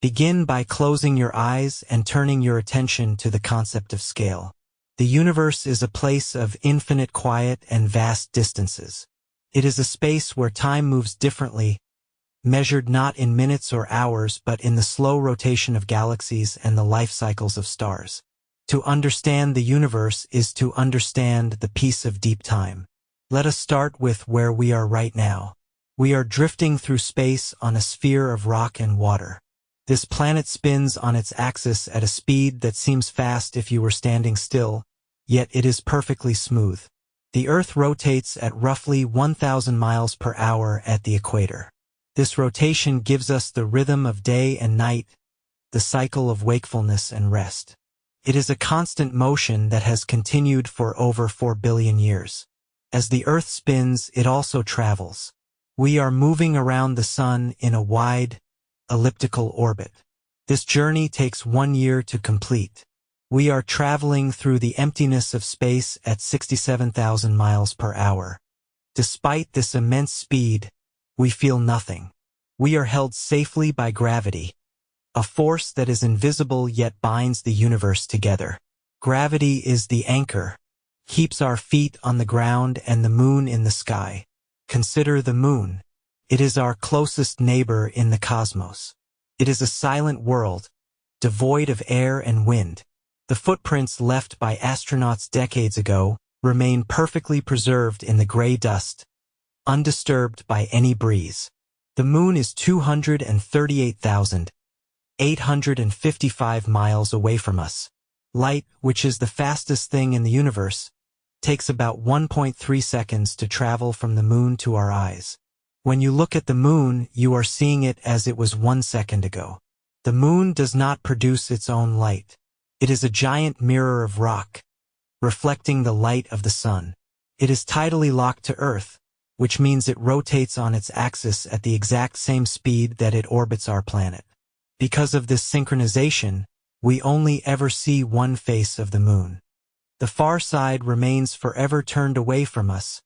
Begin by closing your eyes and turning your attention to the concept of scale. The universe is a place of infinite quiet and vast distances. It is a space where time moves differently, measured not in minutes or hours but in the slow rotation of galaxies and the life cycles of stars. To understand the universe is to understand the peace of deep time. Let us start with where we are right now. We are drifting through space on a sphere of rock and water. This planet spins on its axis at a speed that seems fast if you were standing still, yet it is perfectly smooth. The Earth rotates at roughly 1,000 miles per hour at the equator. This rotation gives us the rhythm of day and night, the cycle of wakefulness and rest. It is a constant motion that has continued for over 4 billion years. As the Earth spins, it also travels. We are moving around the Sun in a wide, elliptical orbit. This journey takes 1 year to complete. We are traveling through the emptiness of space at 67,000 miles per hour. Despite this immense speed, we feel nothing. We are held safely by gravity, a force that is invisible yet binds the universe together. Gravity is the anchor, keeps our feet on the ground and the moon in the sky. Consider the moon. It is our closest neighbor in the cosmos. It is a silent world, devoid of air and wind. The footprints left by astronauts decades ago remain perfectly preserved in the gray dust, undisturbed by any breeze. The moon is 238,855 miles away from us. Light, which is the fastest thing in the universe, takes about 1.3 seconds to travel from the moon to our eyes. When you look at the moon, you are seeing it as it was 1 second ago. The moon does not produce its own light. It is a giant mirror of rock, reflecting the light of the sun. It is tidally locked to Earth, which means it rotates on its axis at the exact same speed that it orbits our planet. Because of this synchronization, we only ever see one face of the moon. The far side remains forever turned away from us,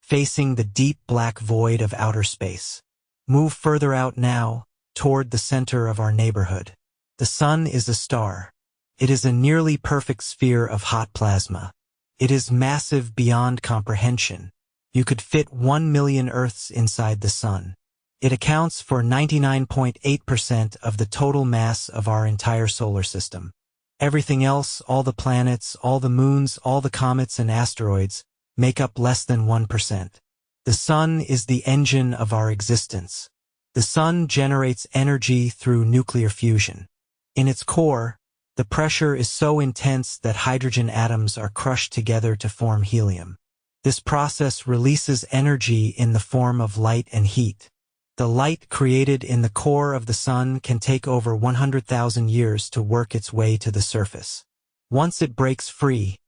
facing the deep black void of outer space. Move further out now, toward the center of our neighborhood. The sun is a star. It is a nearly perfect sphere of hot plasma. It is massive beyond comprehension. You could fit 1 million Earths inside the sun. It accounts for 99.8% of the total mass of our entire solar system. Everything else, all the planets, all the moons, all the comets and asteroids, make up less than 1%. The sun is the engine of our existence. The sun generates energy through nuclear fusion. In its core, the pressure is so intense that hydrogen atoms are crushed together to form helium. This process releases energy in the form of light and heat. The light created in the core of the sun can take over 100,000 years to work its way to the surface. Once it breaks free,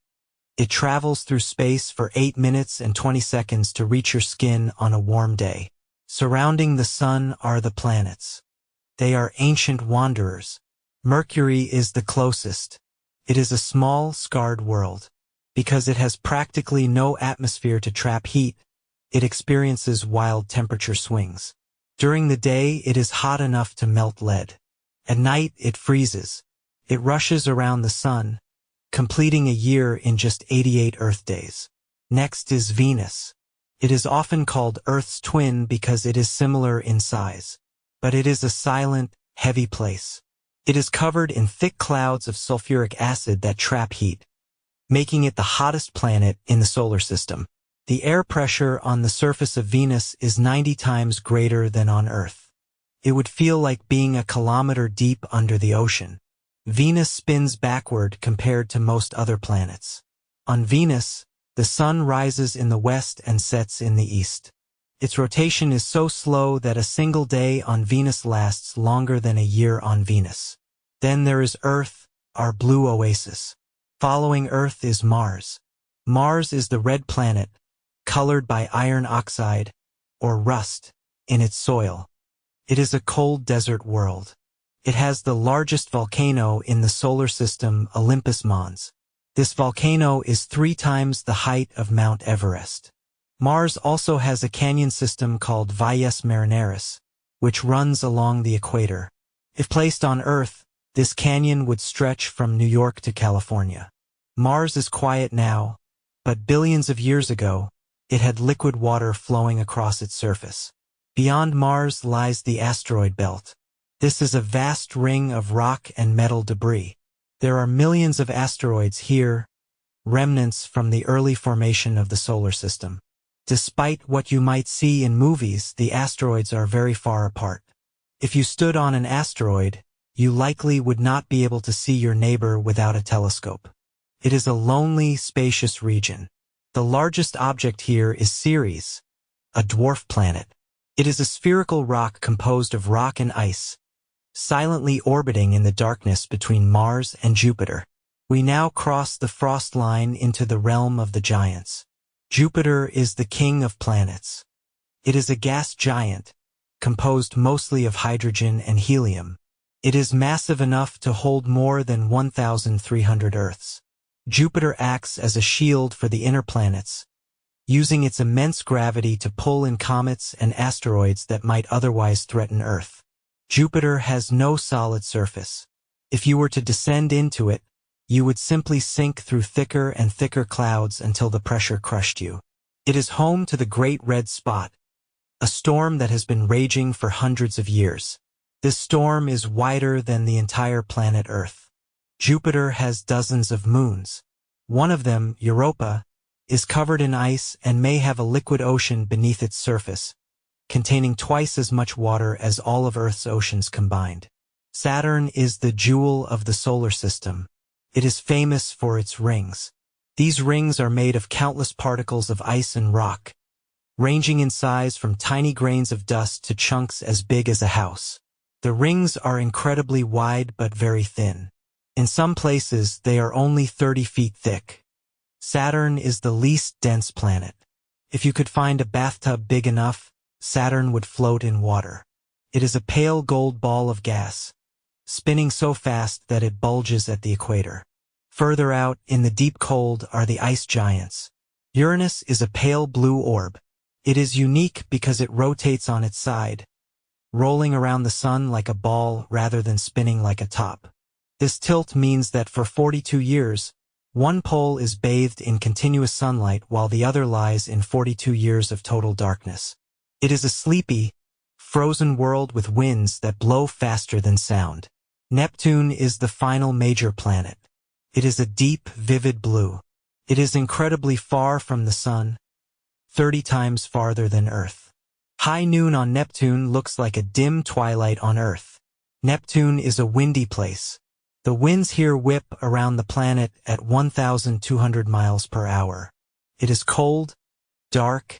it travels through space for 8 minutes and 20 seconds to reach your skin on a warm day. Surrounding the sun are the planets. They are ancient wanderers. Mercury is the closest. It is a small, scarred world. Because it has practically no atmosphere to trap heat, it experiences wild temperature swings. During the day, it is hot enough to melt lead. At night, it freezes. It rushes around the sun, completing a year in just 88 Earth days. Next is Venus. It is often called Earth's twin because it is similar in size. But it is a silent, heavy place. It is covered in thick clouds of sulfuric acid that trap heat, making it the hottest planet in the solar system. The air pressure on the surface of Venus is 90 times greater than on Earth. It would feel like being a kilometer deep under the ocean. Venus spins backward compared to most other planets. On Venus, the sun rises in the west and sets in the east. Its rotation is so slow that a single day on Venus lasts longer than a year on Venus. Then there is Earth, our blue oasis. Following Earth is Mars. Mars is the red planet, colored by iron oxide, or rust, in its soil. It is a cold desert world. It has the largest volcano in the solar system, Olympus Mons. This volcano is 3 times the height of Mount Everest. Mars also has a canyon system called Valles Marineris, which runs along the equator. If placed on Earth, this canyon would stretch from New York to California. Mars is quiet now, but billions of years ago, it had liquid water flowing across its surface. Beyond Mars lies the asteroid belt. This is a vast ring of rock and metal debris. There are millions of asteroids here, remnants from the early formation of the solar system. Despite what you might see in movies, the asteroids are very far apart. If you stood on an asteroid, you likely would not be able to see your neighbor without a telescope. It is a lonely, spacious region. The largest object here is Ceres, a dwarf planet. It is a spherical rock composed of rock and ice, silently orbiting in the darkness between Mars and Jupiter. We now cross the frost line into the realm of the giants. Jupiter is the king of planets. It is a gas giant, composed mostly of hydrogen and helium. It is massive enough to hold more than 1,300 Earths. Jupiter acts as a shield for the inner planets, using its immense gravity to pull in comets and asteroids that might otherwise threaten Earth. Jupiter has no solid surface. If you were to descend into it, you would simply sink through thicker and thicker clouds until the pressure crushed you. It is home to the Great Red Spot, a storm that has been raging for hundreds of years. This storm is wider than the entire planet Earth. Jupiter has dozens of moons. One of them, Europa, is covered in ice and may have a liquid ocean beneath its surface, containing twice as much water as all of Earth's oceans combined. Saturn is the jewel of the solar system. It is famous for its rings. These rings are made of countless particles of ice and rock, ranging in size from tiny grains of dust to chunks as big as a house. The rings are incredibly wide but very thin. In some places, they are only 30 feet thick. Saturn is the least dense planet. If you could find a bathtub big enough, Saturn would float in water. It is a pale gold ball of gas, spinning so fast that it bulges at the equator. Further out, in the deep cold, are the ice giants. Uranus is a pale blue orb. It is unique because it rotates on its side, rolling around the sun like a ball rather than spinning like a top. This tilt means that for 42 years, one pole is bathed in continuous sunlight while the other lies in 42 years of total darkness. It is a sleepy, frozen world with winds that blow faster than sound. Neptune is the final major planet. It is a deep, vivid blue. It is incredibly far from the sun, 30 times farther than Earth. High noon on Neptune looks like a dim twilight on Earth. Neptune is a windy place. The winds here whip around the planet at 1,200 miles per hour. It is cold, dark,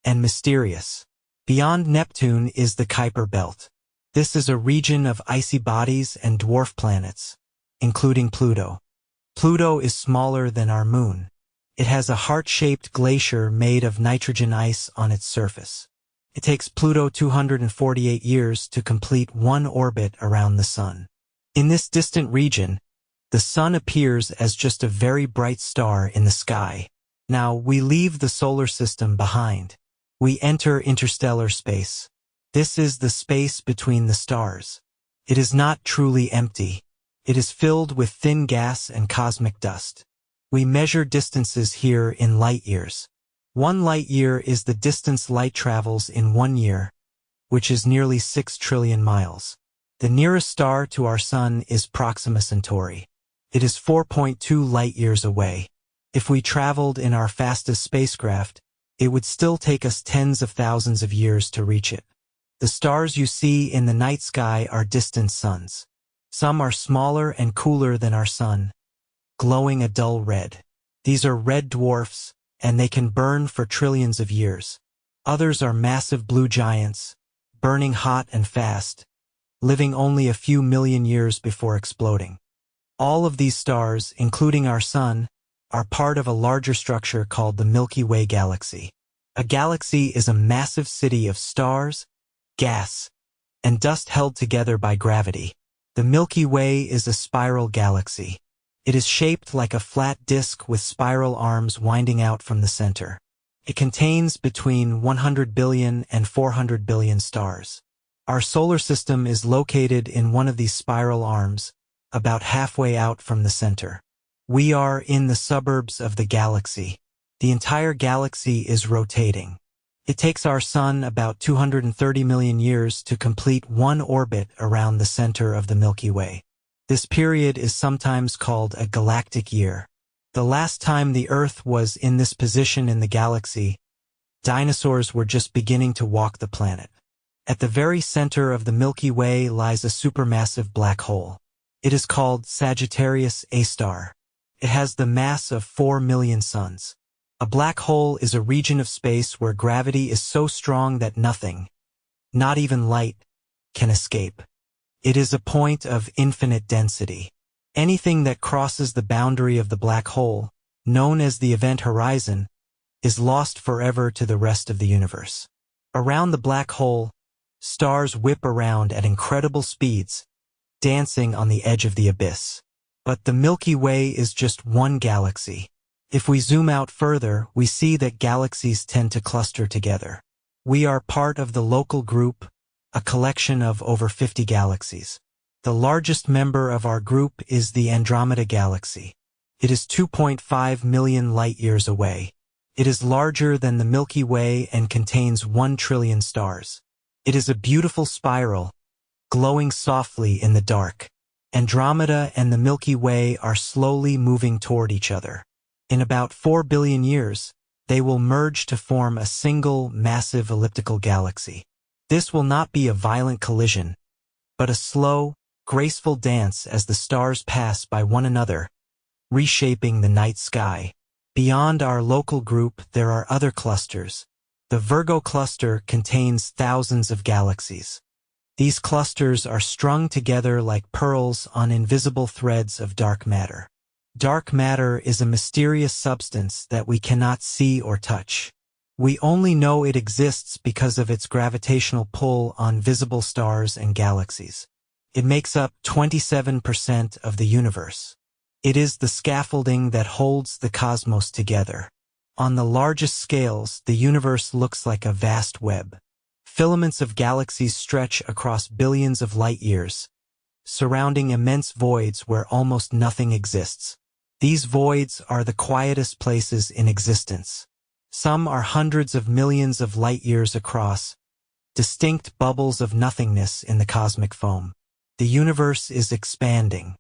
and mysterious. Beyond Neptune is the Kuiper Belt. This is a region of icy bodies and dwarf planets, including Pluto. Pluto is smaller than our moon. It has a heart-shaped glacier made of nitrogen ice on its surface. It takes Pluto 248 years to complete one orbit around the Sun. In this distant region, the Sun appears as just a very bright star in the sky. Now, we leave the solar system behind. We enter interstellar space. This is the space between the stars. It is not truly empty. It is filled with thin gas and cosmic dust. We measure distances here in light years. 1 light year is the distance light travels in 1 year, which is nearly 6 trillion miles. The nearest star to our Sun is Proxima Centauri. It is 4.2 light-years away. If we traveled in our fastest spacecraft, it would still take us tens of thousands of years to reach it. The stars you see in the night sky are distant suns. Some are smaller and cooler than our Sun, glowing a dull red. These are red dwarfs, and they can burn for trillions of years. Others are massive blue giants, burning hot and fast, living only a few million years before exploding. All of these stars, including our Sun, are part of a larger structure called the Milky Way galaxy. A galaxy is a massive city of stars, gas, and dust held together by gravity. The Milky Way is a spiral galaxy. It is shaped like a flat disk with spiral arms winding out from the center. It contains between 100 billion and 400 billion stars. Our solar system is located in one of these spiral arms, about halfway out from the center. We are in the suburbs of the galaxy. The entire galaxy is rotating. It takes our sun about 230 million years to complete one orbit around the center of the Milky Way. This period is sometimes called a galactic year. The last time the Earth was in this position in the galaxy, dinosaurs were just beginning to walk the planet. At the very center of the Milky Way lies a supermassive black hole. It is called Sagittarius A star. It has the mass of 4 million suns. A black hole is a region of space where gravity is so strong that nothing, not even light, can escape. It is a point of infinite density. Anything that crosses the boundary of the black hole, known as the event horizon, is lost forever to the rest of the universe. Around the black hole, stars whip around at incredible speeds, dancing on the edge of the abyss. But the Milky Way is just one galaxy. If we zoom out further, we see that galaxies tend to cluster together. We are part of the local group, a collection of over 50 galaxies. The largest member of our group is the Andromeda Galaxy. It is 2.5 million light-years away. It is larger than the Milky Way and contains 1 trillion stars. It is a beautiful spiral, glowing softly in the dark. Andromeda and the Milky Way are slowly moving toward each other. In about 4 billion years, they will merge to form a single, massive elliptical galaxy. This will not be a violent collision, but a slow, graceful dance as the stars pass by one another, reshaping the night sky. Beyond our local group, there are other clusters. The Virgo cluster contains thousands of galaxies. These clusters are strung together like pearls on invisible threads of dark matter. Dark matter is a mysterious substance that we cannot see or touch. We only know it exists because of its gravitational pull on visible stars and galaxies. It makes up 27% of the universe. It is the scaffolding that holds the cosmos together. On the largest scales, the universe looks like a vast web. Filaments of galaxies stretch across billions of light-years, surrounding immense voids where almost nothing exists. These voids are the quietest places in existence. Some are hundreds of millions of light-years across, distinct bubbles of nothingness in the cosmic foam. The universe is expanding.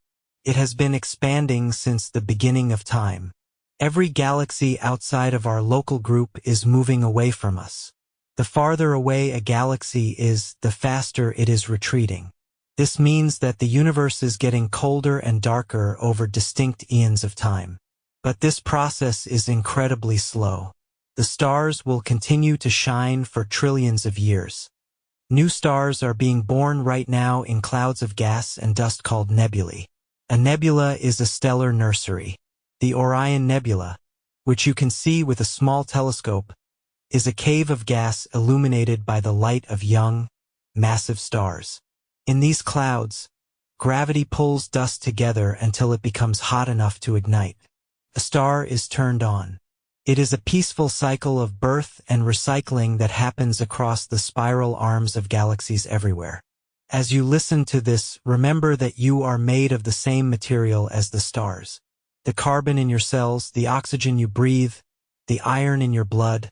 It has been expanding since the beginning of time. Every galaxy outside of our local group is moving away from us. The farther away a galaxy is, the faster it is retreating. This means that the universe is getting colder and darker over distinct eons of time. But this process is incredibly slow. The stars will continue to shine for trillions of years. New stars are being born right now in clouds of gas and dust called nebulae. A nebula is a stellar nursery. The Orion Nebula, which you can see with a small telescope, is a cave of gas illuminated by the light of young, massive stars. In these clouds, gravity pulls dust together until it becomes hot enough to ignite. A star is turned on. It is a peaceful cycle of birth and recycling that happens across the spiral arms of galaxies everywhere. As you listen to this, remember that you are made of the same material as the stars. The carbon in your cells, the oxygen you breathe, the iron in your blood,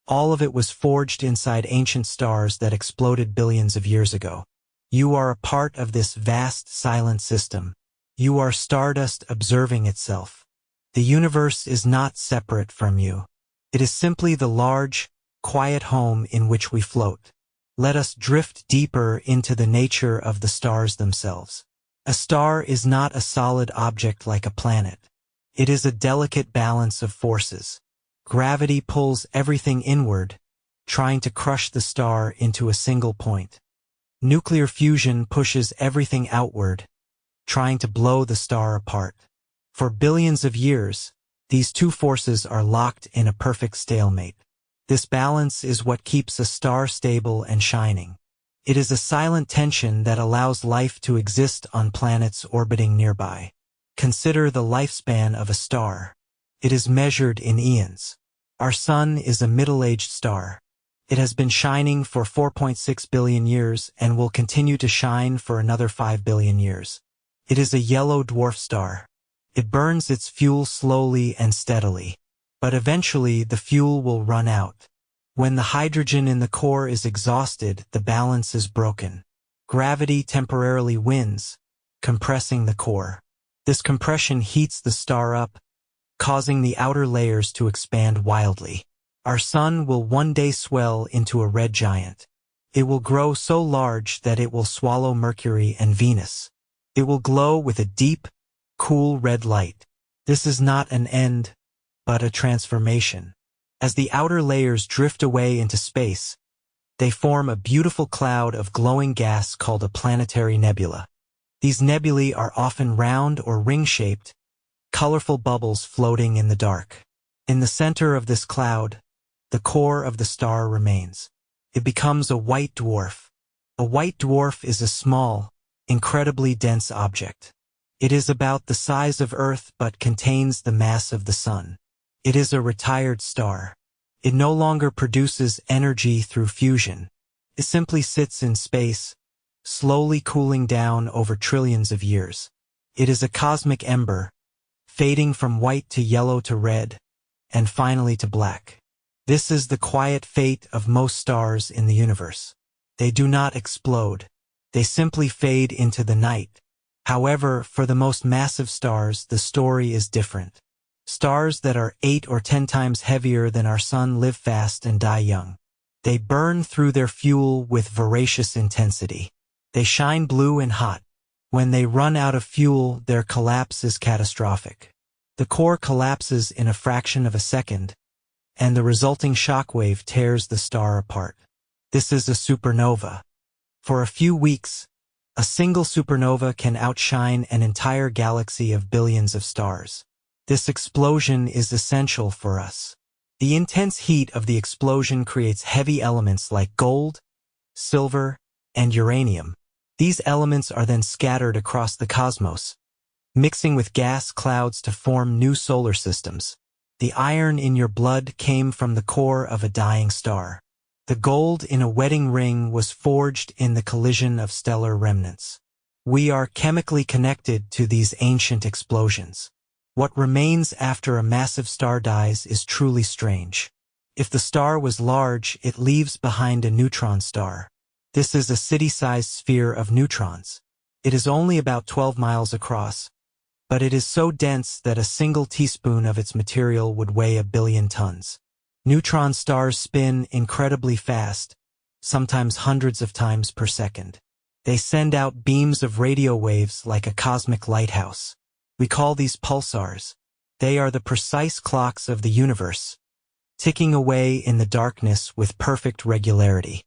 all of it was forged inside ancient stars that exploded billions of years ago. You are a part of this vast, silent system. You are stardust observing itself. The universe is not separate from you. It is simply the large, quiet home in which we float. Let us drift deeper into the nature of the stars themselves. A star is not a solid object like a planet. It is a delicate balance of forces. Gravity pulls everything inward, trying to crush the star into a single point. Nuclear fusion pushes everything outward, trying to blow the star apart. For billions of years, these two forces are locked in a perfect stalemate. This balance is what keeps a star stable and shining. It is a silent tension that allows life to exist on planets orbiting nearby. Consider the lifespan of a star. It is measured in eons. Our sun is a middle-aged star. It has been shining for 4.6 billion years and will continue to shine for another 5 billion years. It is a yellow dwarf star. It burns its fuel slowly and steadily. But eventually the fuel will run out. When the hydrogen in the core is exhausted, the balance is broken. Gravity temporarily wins, compressing the core. This compression heats the star up, causing the outer layers to expand wildly. Our sun will one day swell into a red giant. It will grow so large that it will swallow Mercury and Venus. It will glow with a deep, cool red light. This is not an end, but a transformation. As the outer layers drift away into space, they form a beautiful cloud of glowing gas called a planetary nebula. These nebulae are often round or ring-shaped, colorful bubbles floating in the dark. In the center of this cloud, the core of the star remains. It becomes a white dwarf. A white dwarf is a small, incredibly dense object. It is about the size of Earth but contains the mass of the Sun. It is a retired star. It no longer produces energy through fusion. It simply sits in space, slowly cooling down over trillions of years. It is a cosmic ember, fading from white to yellow to red, and finally to black. This is the quiet fate of most stars in the universe. They do not explode. They simply fade into the night. However, for the most massive stars, the story is different. Stars that are 8 or 10 times heavier than our sun live fast and die young. They burn through their fuel with voracious intensity. They shine blue and hot. When they run out of fuel, their collapse is catastrophic. The core collapses in a fraction of a second, and the resulting shockwave tears the star apart. This is a supernova. For a few weeks, a single supernova can outshine an entire galaxy of billions of stars. This explosion is essential for us. The intense heat of the explosion creates heavy elements like gold, silver, and uranium. These elements are then scattered across the cosmos, mixing with gas clouds to form new solar systems. The iron in your blood came from the core of a dying star. The gold in a wedding ring was forged in the collision of stellar remnants. We are chemically connected to these ancient explosions. What remains after a massive star dies is truly strange. If the star was large, it leaves behind a neutron star. This is a city-sized sphere of neutrons. It is only about 12 miles across, but it is so dense that a single teaspoon of its material would weigh 1 billion tons. Neutron stars spin incredibly fast, sometimes hundreds of times per second. They send out beams of radio waves like a cosmic lighthouse. We call these pulsars. They are the precise clocks of the universe, ticking away in the darkness with perfect regularity.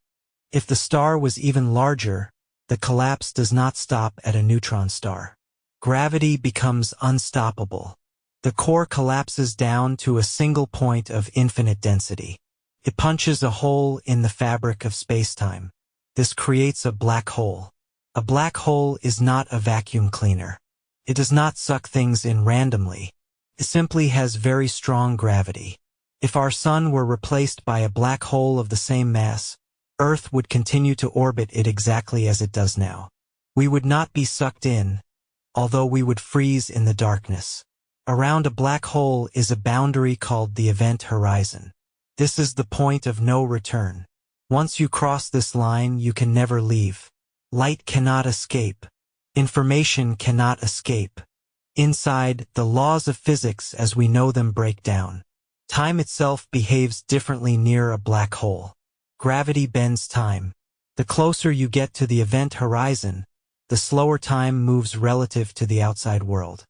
If the star was even larger, the collapse does not stop at a neutron star. Gravity becomes unstoppable. The core collapses down to a single point of infinite density. It punches a hole in the fabric of space-time. This creates a black hole. A black hole is not a vacuum cleaner. It does not suck things in randomly. It simply has very strong gravity. If our sun were replaced by a black hole of the same mass, Earth would continue to orbit it exactly as it does now. We would not be sucked in, although we would freeze in the darkness. Around a black hole is a boundary called the event horizon. This is the point of no return. Once you cross this line, you can never leave. Light cannot escape. Information cannot escape. Inside, the laws of physics as we know them break down. Time itself behaves differently near a black hole. Gravity bends time. The closer you get to the event horizon, the slower time moves relative to the outside world.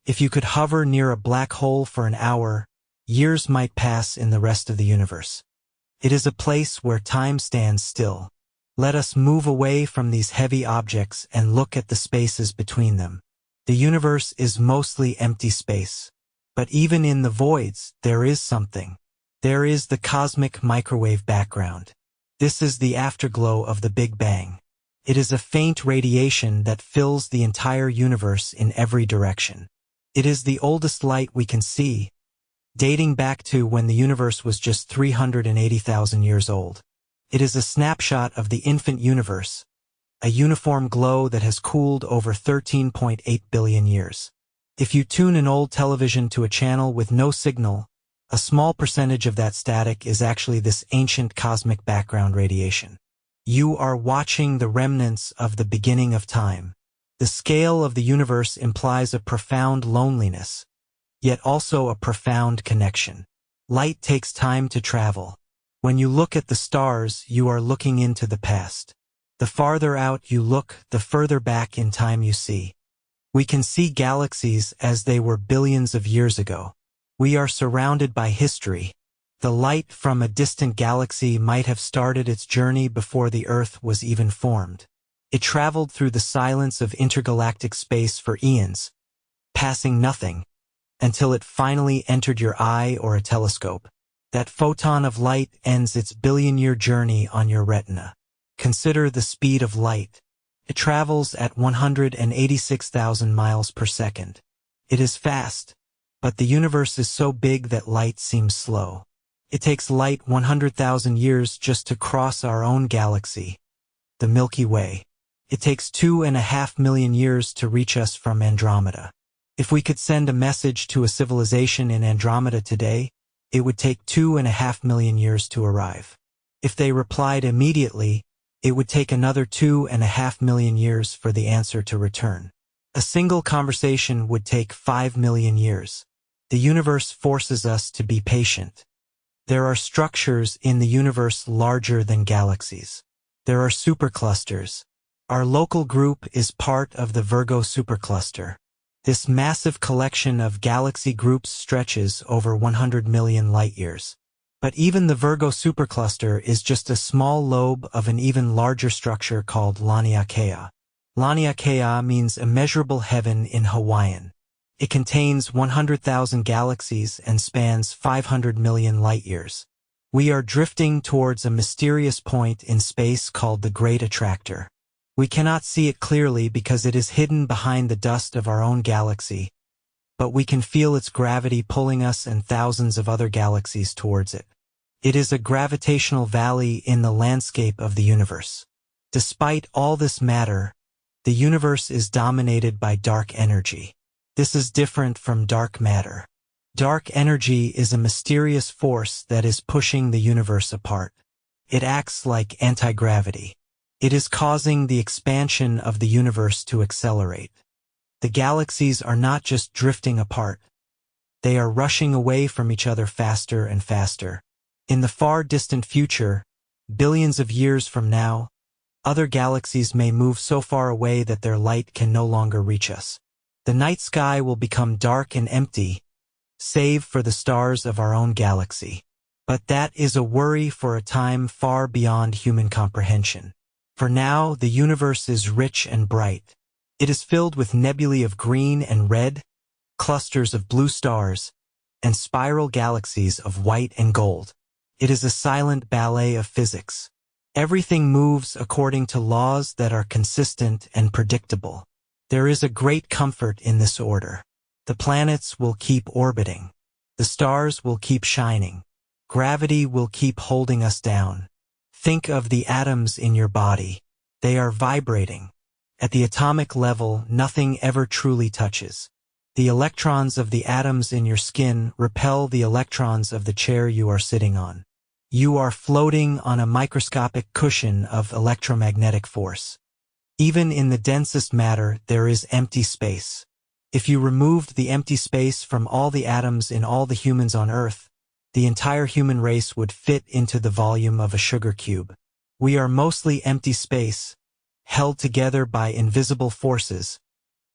If you could hover near a black hole for an hour, years might pass in the rest of the universe. It is a place where time stands still. Let us move away from these heavy objects and look at the spaces between them. The universe is mostly empty space. But even in the voids, there is something. There is the cosmic microwave background. This is the afterglow of the Big Bang. It is a faint radiation that fills the entire universe in every direction. It is the oldest light we can see, dating back to when the universe was just 380,000 years old. It is a snapshot of the infant universe, a uniform glow that has cooled over 13.8 billion years. If you tune an old television to a channel with no signal, a small percentage of that static is actually this ancient cosmic background radiation. You are watching the remnants of the beginning of time. The scale of the universe implies a profound loneliness, yet also a profound connection. Light takes time to travel. When you look at the stars, you are looking into the past. The farther out you look, the further back in time you see. We can see galaxies as they were billions of years ago. We are surrounded by history. The light from a distant galaxy might have started its journey before the Earth was even formed. It traveled through the silence of intergalactic space for eons, passing nothing, until it finally entered your eye or a telescope. That photon of light ends its billion-year journey on your retina. Consider the speed of light. It travels at 186,000 miles per second. It is fast, but the universe is so big that light seems slow. It takes light 100,000 years just to cross our own galaxy, the Milky Way. It takes 2.5 million years to reach us from Andromeda. If we could send a message to a civilization in Andromeda today, it would take 2.5 million years to arrive. If they replied immediately, it would take another 2.5 million years for the answer to return. A single conversation would take 5 million years. The universe forces us to be patient. There are structures in the universe larger than galaxies. There are superclusters. Our local group is part of the Virgo supercluster. This massive collection of galaxy groups stretches over 100 million light-years. But even the Virgo supercluster is just a small lobe of an even larger structure called Laniakea. Laniakea means immeasurable heaven in Hawaiian. It contains 100,000 galaxies and spans 500 million light-years. We are drifting towards a mysterious point in space called the Great Attractor. We cannot see it clearly because it is hidden behind the dust of our own galaxy, but we can feel its gravity pulling us and thousands of other galaxies towards it. It is a gravitational valley in the landscape of the universe. Despite all this matter, the universe is dominated by dark energy. This is different from dark matter. Dark energy is a mysterious force that is pushing the universe apart. It acts like anti-gravity. It is causing the expansion of the universe to accelerate. The galaxies are not just drifting apart. They are rushing away from each other faster and faster. In the far distant future, billions of years from now, other galaxies may move so far away that their light can no longer reach us. The night sky will become dark and empty, save for the stars of our own galaxy. But that is a worry for a time far beyond human comprehension. For now, the universe is rich and bright. It is filled with nebulae of green and red, clusters of blue stars, and spiral galaxies of white and gold. It is a silent ballet of physics. Everything moves according to laws that are consistent and predictable. There is a great comfort in this order. The planets will keep orbiting. The stars will keep shining. Gravity will keep holding us down. Think of the atoms in your body. They are vibrating. At the atomic level, nothing ever truly touches. The electrons of the atoms in your skin repel the electrons of the chair you are sitting on. You are floating on a microscopic cushion of electromagnetic force. Even in the densest matter, there is empty space. If you removed the empty space from all the atoms in all the humans on Earth, the entire human race would fit into the volume of a sugar cube. We are mostly empty space, held together by invisible forces,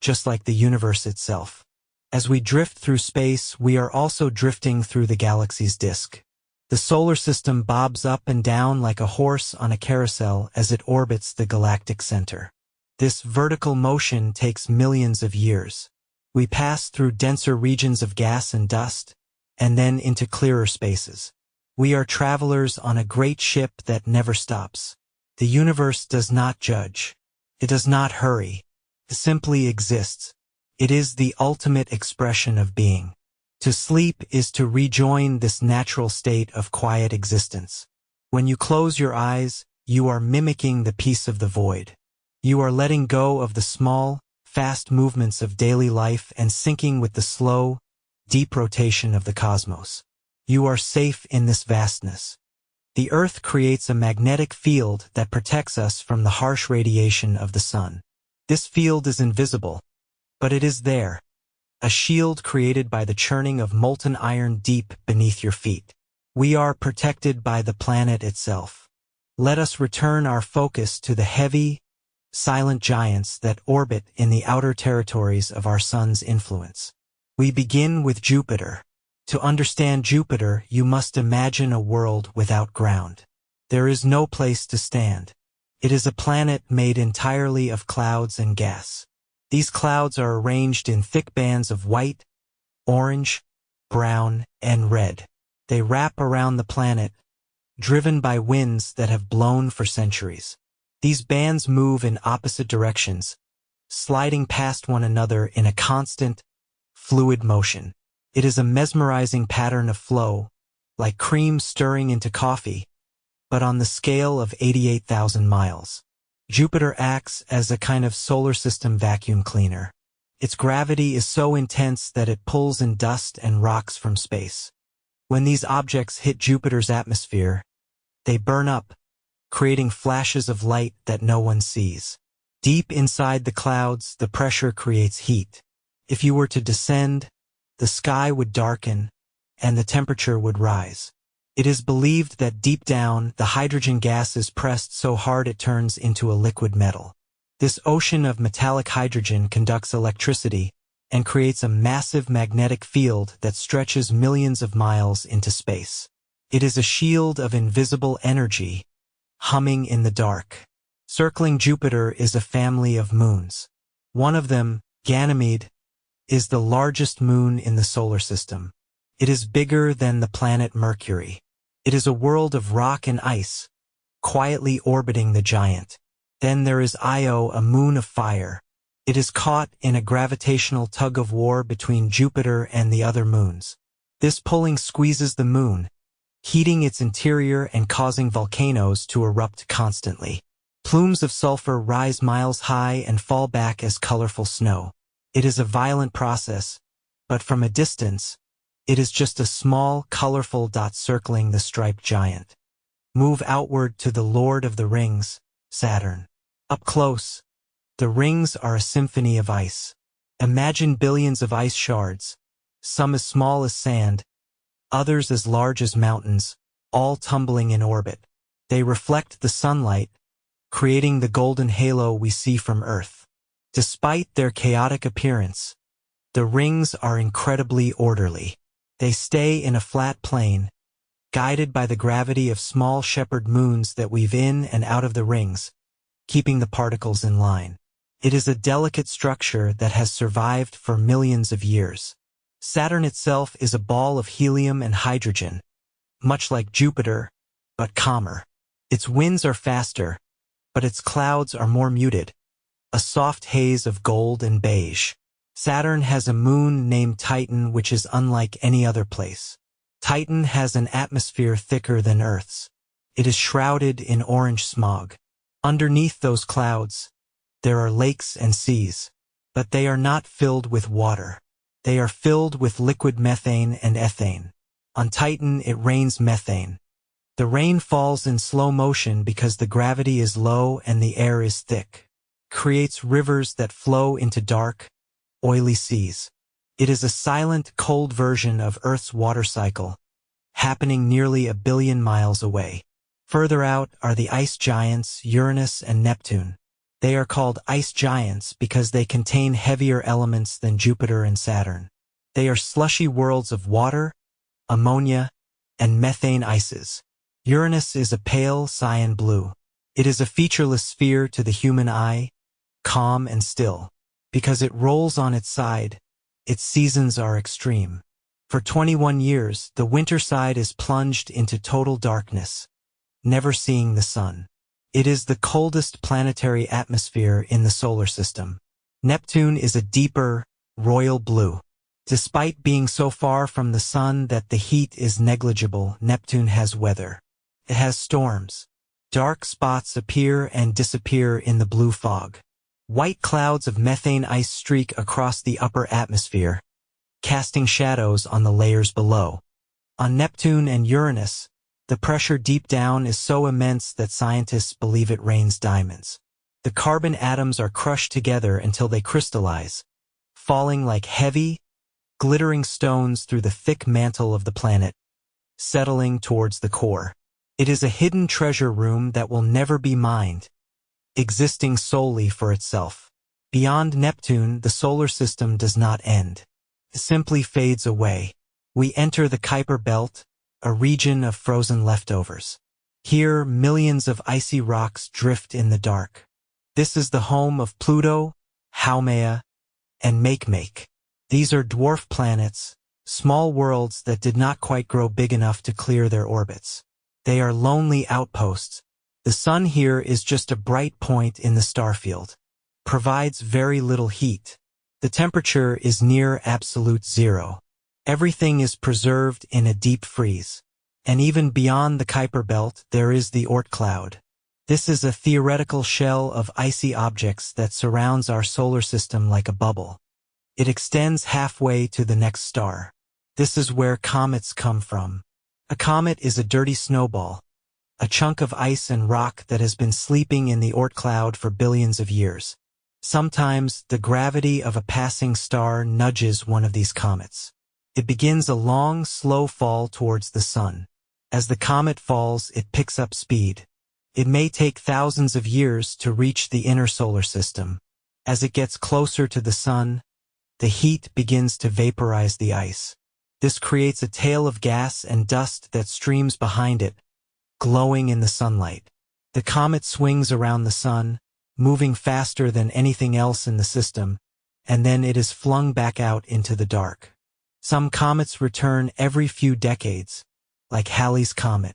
just like the universe itself. As we drift through space, we are also drifting through the galaxy's disk. The solar system bobs up and down like a horse on a carousel as it orbits the galactic center. This vertical motion takes millions of years. We pass through denser regions of gas and dust, and then into clearer spaces. We are travelers on a great ship that never stops. The universe does not judge. It does not hurry. It simply exists. It is the ultimate expression of being. To sleep is to rejoin this natural state of quiet existence. When you close your eyes, you are mimicking the peace of the void. You are letting go of the small, fast movements of daily life and syncing with the slow, deep rotation of the cosmos. You are safe in this vastness. The Earth creates a magnetic field that protects us from the harsh radiation of the sun. This field is invisible, but it is there, a shield created by the churning of molten iron deep beneath your feet. We are protected by the planet itself. Let us return our focus to the heavy, silent giants that orbit in the outer territories of our sun's influence. We begin with Jupiter. To understand Jupiter, you must imagine a world without ground. There is no place to stand. It is a planet made entirely of clouds and gas. These clouds are arranged in thick bands of white, orange, brown, and red. They wrap around the planet, driven by winds that have blown for centuries. These bands move in opposite directions, sliding past one another in a constant, fluid motion. It is a mesmerizing pattern of flow, like cream stirring into coffee, but on the scale of 88,000 miles. Jupiter acts as a kind of solar system vacuum cleaner. Its gravity is so intense that it pulls in dust and rocks from space. When these objects hit Jupiter's atmosphere, they burn up, creating flashes of light that no one sees. Deep inside the clouds, the pressure creates heat. If you were to descend, the sky would darken, and the temperature would rise. It is believed that deep down, the hydrogen gas is pressed so hard it turns into a liquid metal. This ocean of metallic hydrogen conducts electricity and creates a massive magnetic field that stretches millions of miles into space. It is a shield of invisible energy, humming in the dark. Circling Jupiter is a family of moons. One of them, Ganymede, is the largest moon in the solar system. It is bigger than the planet Mercury. It is a world of rock and ice, quietly orbiting the giant. Then there is Io, a moon of fire. It is caught in a gravitational tug-of-war between Jupiter and the other moons. This pulling squeezes the moon, heating its interior and causing volcanoes to erupt constantly. Plumes of sulfur rise miles high and fall back as colorful snow. It is a violent process, but from a distance, it is just a small, colorful dot circling the striped giant. Move outward to the Lord of the Rings, Saturn. Up close, the rings are a symphony of ice. Imagine billions of ice shards, some as small as sand, others as large as mountains, all tumbling in orbit. They reflect the sunlight, creating the golden halo we see from Earth. Despite their chaotic appearance, the rings are incredibly orderly. They stay in a flat plane, guided by the gravity of small shepherd moons that weave in and out of the rings, keeping the particles in line. It is a delicate structure that has survived for millions of years. Saturn itself is a ball of helium and hydrogen, much like Jupiter, but calmer. Its winds are faster, but its clouds are more muted, a soft haze of gold and beige. Saturn has a moon named Titan, which is unlike any other place. Titan has an atmosphere thicker than Earth's. It is shrouded in orange smog. Underneath those clouds, there are lakes and seas, but they are not filled with water. They are filled with liquid methane and ethane. On Titan, it rains methane. The rain falls in slow motion because the gravity is low and the air is thick. It creates rivers that flow into dark, oily seas. It is a silent, cold version of Earth's water cycle, happening nearly 1 billion miles away. Further out are the ice giants Uranus and Neptune. They are called ice giants because they contain heavier elements than Jupiter and Saturn. They are slushy worlds of water, ammonia, and methane ices. Uranus is a pale cyan blue. It is a featureless sphere to the human eye, calm and still. Because it rolls on its side, its seasons are extreme. For 21 years, the winter side is plunged into total darkness, never seeing the sun. It is the coldest planetary atmosphere in the solar system. Neptune is a deeper, royal blue. Despite being so far from the sun that the heat is negligible, Neptune has weather. It has storms. Dark spots appear and disappear in the blue fog. White clouds of methane ice streak across the upper atmosphere, casting shadows on the layers below. On Neptune and Uranus, the pressure deep down is so immense that scientists believe it rains diamonds. The carbon atoms are crushed together until they crystallize, falling like heavy, glittering stones through the thick mantle of the planet, settling towards the core. It is a hidden treasure room that will never be mined, existing solely for itself. Beyond Neptune, the solar system does not end. It simply fades away. We enter the Kuiper Belt, a region of frozen leftovers. Here, millions of icy rocks drift in the dark. This is the home of Pluto, Haumea, and Makemake. These are dwarf planets, small worlds that did not quite grow big enough to clear their orbits. They are lonely outposts. The sun here is just a bright point in the starfield. Provides very little heat. The temperature is near absolute zero. Everything is preserved in a deep freeze. And even beyond the Kuiper Belt, there is the Oort cloud. This is a theoretical shell of icy objects that surrounds our solar system like a bubble. It extends halfway to the next star. This is where comets come from. A comet is a dirty snowball, a chunk of ice and rock that has been sleeping in the Oort cloud for billions of years. Sometimes, the gravity of a passing star nudges one of these comets. It begins a long, slow fall towards the sun. As the comet falls, it picks up speed. It may take thousands of years to reach the inner solar system. As it gets closer to the sun, the heat begins to vaporize the ice. This creates a tail of gas and dust that streams behind it, glowing in the sunlight. The comet swings around the sun, moving faster than anything else in the system, and then it is flung back out into the dark. Some comets return every few decades, like Halley's Comet.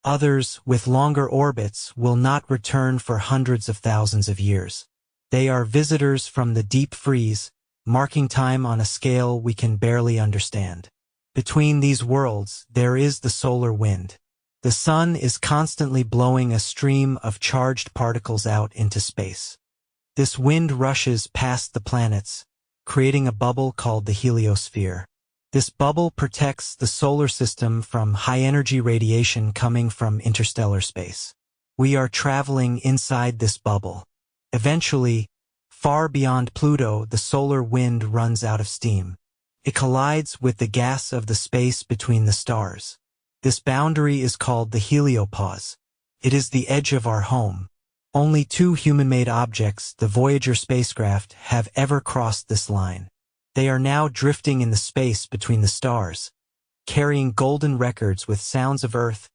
Others, with longer orbits, will not return for hundreds of thousands of years. They are visitors from the deep freeze, marking time on a scale we can barely understand. Between these worlds, there is the solar wind. The sun is constantly blowing a stream of charged particles out into space. This wind rushes past the planets, creating a bubble called the heliosphere. This bubble protects the solar system from high-energy radiation coming from interstellar space. We are traveling inside this bubble. Eventually, far beyond Pluto, the solar wind runs out of steam. It collides with the gas of the space between the stars. This boundary is called the heliopause. It is the edge of our home. Only two human-made objects, the Voyager spacecraft, have ever crossed this line. They are now drifting in the space between the stars, carrying golden records with sounds of Earth,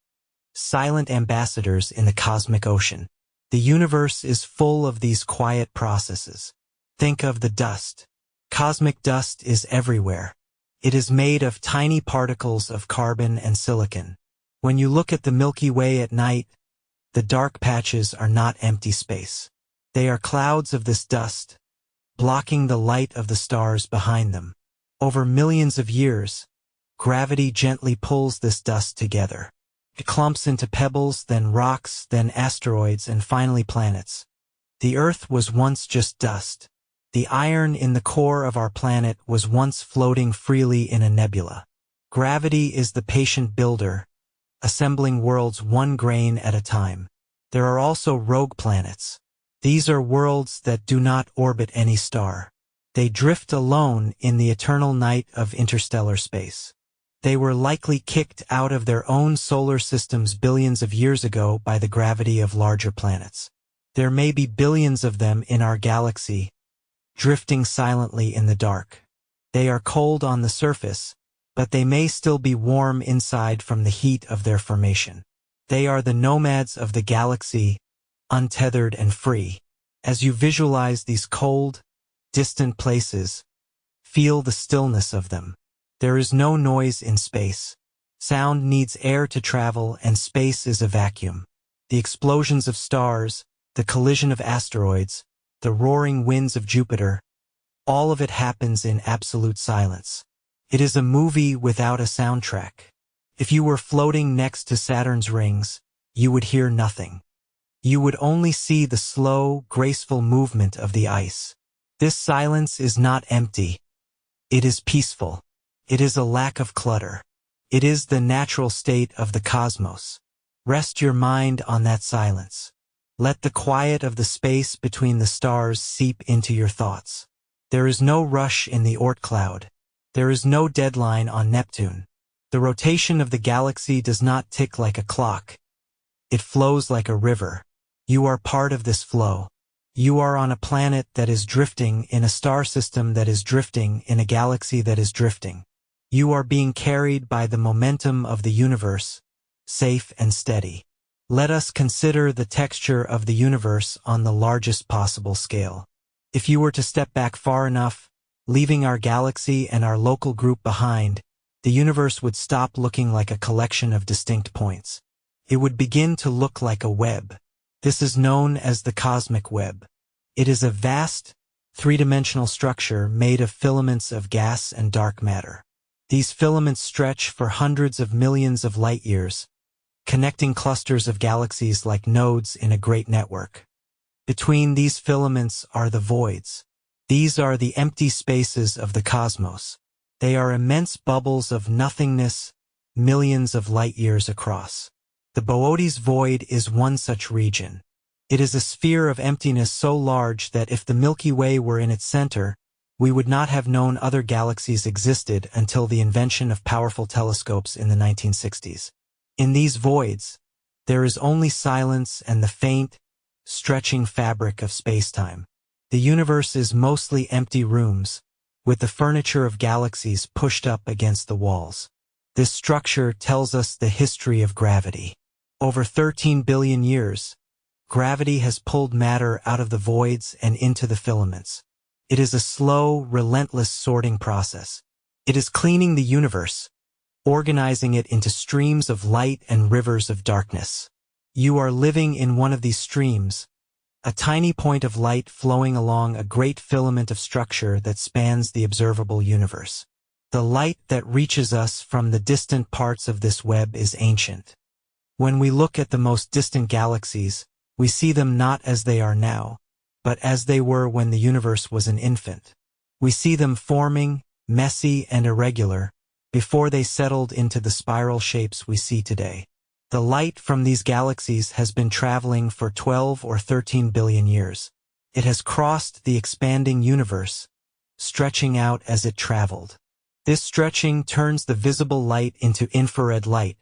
silent ambassadors in the cosmic ocean. The universe is full of these quiet processes. Think of the dust. Cosmic dust is everywhere. It is made of tiny particles of carbon and silicon. When you look at the Milky Way at night, the dark patches are not empty space. They are clouds of this dust, blocking the light of the stars behind them. Over millions of years, gravity gently pulls this dust together. It clumps into pebbles, then rocks, then asteroids, and finally planets. The Earth was once just dust. The iron in the core of our planet was once floating freely in a nebula. Gravity is the patient builder, assembling worlds one grain at a time. There are also rogue planets. These are worlds that do not orbit any star. They drift alone in the eternal night of interstellar space. They were likely kicked out of their own solar systems billions of years ago by the gravity of larger planets. There may be billions of them in our galaxy, drifting silently in the dark. They are cold on the surface, but they may still be warm inside from the heat of their formation. They are the nomads of the galaxy, untethered and free. As you visualize these cold, distant places, feel the stillness of them. There is no noise in space. Sound needs air to travel, and space is a vacuum. The explosions of stars, the collision of asteroids, the roaring winds of Jupiter, all of it happens in absolute silence. It is a movie without a soundtrack. If you were floating next to Saturn's rings, you would hear nothing. You would only see the slow, graceful movement of the ice. This silence is not empty. It is peaceful. It is a lack of clutter. It is the natural state of the cosmos. Rest your mind on that silence. Let the quiet of the space between the stars seep into your thoughts. There is no rush in the Oort cloud. There is no deadline on Neptune. The rotation of the galaxy does not tick like a clock. It flows like a river. You are part of this flow. You are on a planet that is drifting in a star system that is drifting in a galaxy that is drifting. You are being carried by the momentum of the universe, safe and steady. Let us consider the texture of the universe on the largest possible scale. If you were to step back far enough, leaving our galaxy and our local group behind, the universe would stop looking like a collection of distinct points. It would begin to look like a web. This is known as the cosmic web. It is a vast, three-dimensional structure made of filaments of gas and dark matter. These filaments stretch for hundreds of millions of light years, connecting clusters of galaxies like nodes in a great network. Between these filaments are the voids. These are the empty spaces of the cosmos. They are immense bubbles of nothingness, millions of light years across. The Boötes void is one such region. It is a sphere of emptiness so large that if the Milky Way were in its center, we would not have known other galaxies existed until the invention of powerful telescopes in the 1960s. In these voids, there is only silence and the faint, stretching fabric of spacetime. The universe is mostly empty rooms, with the furniture of galaxies pushed up against the walls. This structure tells us the history of gravity. Over 13 billion years, gravity has pulled matter out of the voids and into the filaments. It is a slow, relentless sorting process. It is cleaning the universe, organizing it into streams of light and rivers of darkness. You are living in one of these streams, a tiny point of light flowing along a great filament of structure that spans the observable universe. The light that reaches us from the distant parts of this web is ancient. When we look at the most distant galaxies, we see them not as they are now, but as they were when the universe was an infant. We see them forming, messy and irregular, before they settled into the spiral shapes we see today. The light from these galaxies has been traveling for 12 or 13 billion years. It has crossed the expanding universe, stretching out as it traveled. This stretching turns the visible light into infrared light,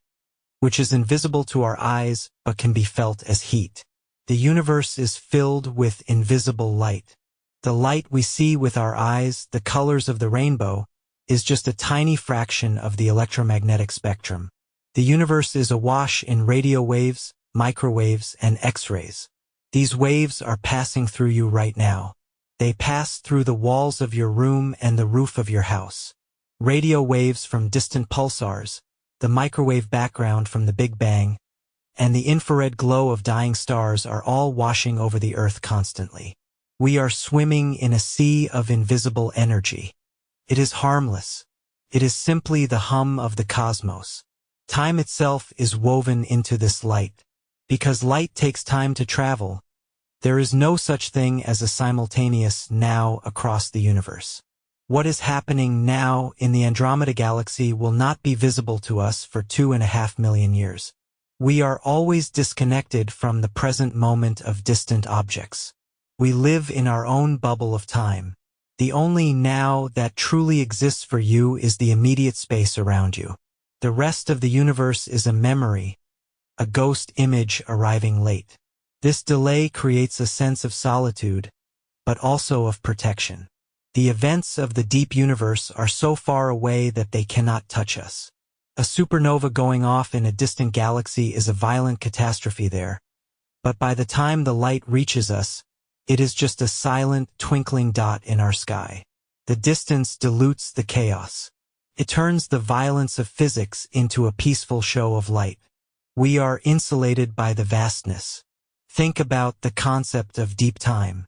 which is invisible to our eyes but can be felt as heat. The universe is filled with invisible light. The light we see with our eyes, the colors of the rainbow, is just a tiny fraction of the electromagnetic spectrum. The universe is awash in radio waves, microwaves, and X-rays. These waves are passing through you right now. They pass through the walls of your room and the roof of your house. Radio waves from distant pulsars, the microwave background from the Big Bang, and the infrared glow of dying stars are all washing over the Earth constantly. We are swimming in a sea of invisible energy. It is harmless. It is simply the hum of the cosmos. Time itself is woven into this light. Because light takes time to travel, there is no such thing as a simultaneous now across the universe. What is happening now in the Andromeda Galaxy will not be visible to us for 2.5 million years. We are always disconnected from the present moment of distant objects. We live in our own bubble of time. The only now that truly exists for you is the immediate space around you. The rest of the universe is a memory, a ghost image arriving late. This delay creates a sense of solitude, but also of protection. The events of the deep universe are so far away that they cannot touch us. A supernova going off in a distant galaxy is a violent catastrophe there, but by the time the light reaches us, it is just a silent, twinkling dot in our sky. The distance dilutes the chaos. It turns the violence of physics into a peaceful show of light. We are insulated by the vastness. Think about the concept of deep time.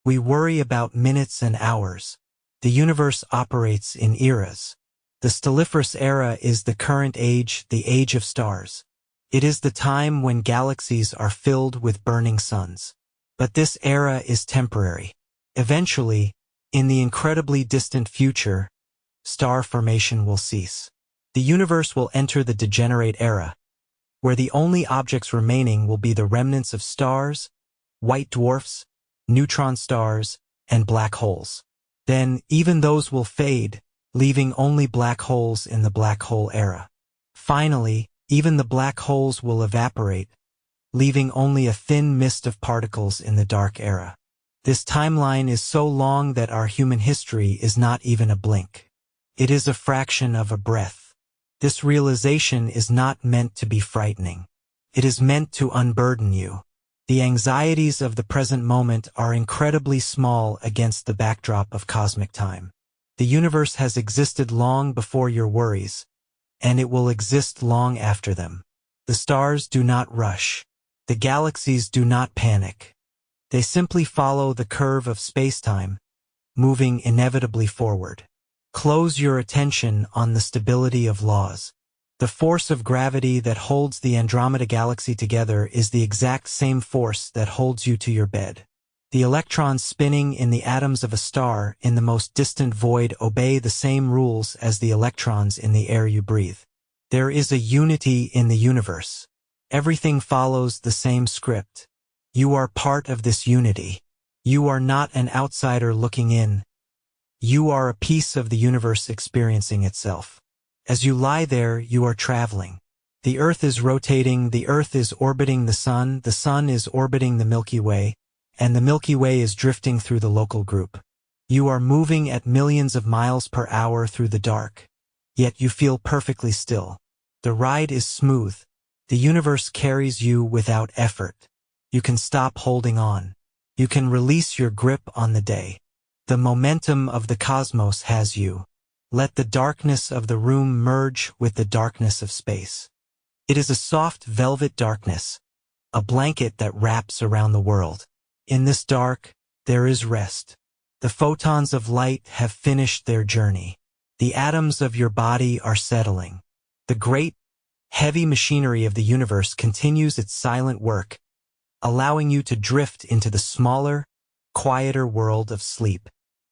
We worry about minutes and hours. The universe operates in eras. The stelliferous era is the current age, the age of stars. It is the time when galaxies are filled with burning suns. But this era is temporary. Eventually, in the incredibly distant future, star formation will cease. The universe will enter the degenerate era, where the only objects remaining will be the remnants of stars, white dwarfs, neutron stars, and black holes. Then, even those will fade, leaving only black holes in the black hole era. Finally, even the black holes will evaporate, leaving only a thin mist of particles in the dark era. This timeline is so long that our human history is not even a blink. It is a fraction of a breath. This realization is not meant to be frightening. It is meant to unburden you. The anxieties of the present moment are incredibly small against the backdrop of cosmic time. The universe has existed long before your worries, and it will exist long after them. The stars do not rush. The galaxies do not panic. They simply follow the curve of spacetime, moving inevitably forward. Close your attention on the stability of laws. The force of gravity that holds the Andromeda Galaxy together is the exact same force that holds you to your bed. The electrons spinning in the atoms of a star in the most distant void obey the same rules as the electrons in the air you breathe. There is a unity in the universe. Everything follows the same script. You are part of this unity. You are not an outsider looking in. You are a piece of the universe experiencing itself. As you lie there, you are traveling. The Earth is rotating, the Earth is orbiting the Sun is orbiting the Milky Way, and the Milky Way is drifting through the local group. You are moving at millions of miles per hour through the dark, yet you feel perfectly still. The ride is smooth. The universe carries you without effort. You can stop holding on. You can release your grip on the day. The momentum of the cosmos has you. Let the darkness of the room merge with the darkness of space. It is a soft velvet darkness, a blanket that wraps around the world. In this dark, there is rest. The photons of light have finished their journey. The atoms of your body are settling. The great, heavy machinery of the universe continues its silent work, allowing you to drift into the smaller, quieter world of sleep.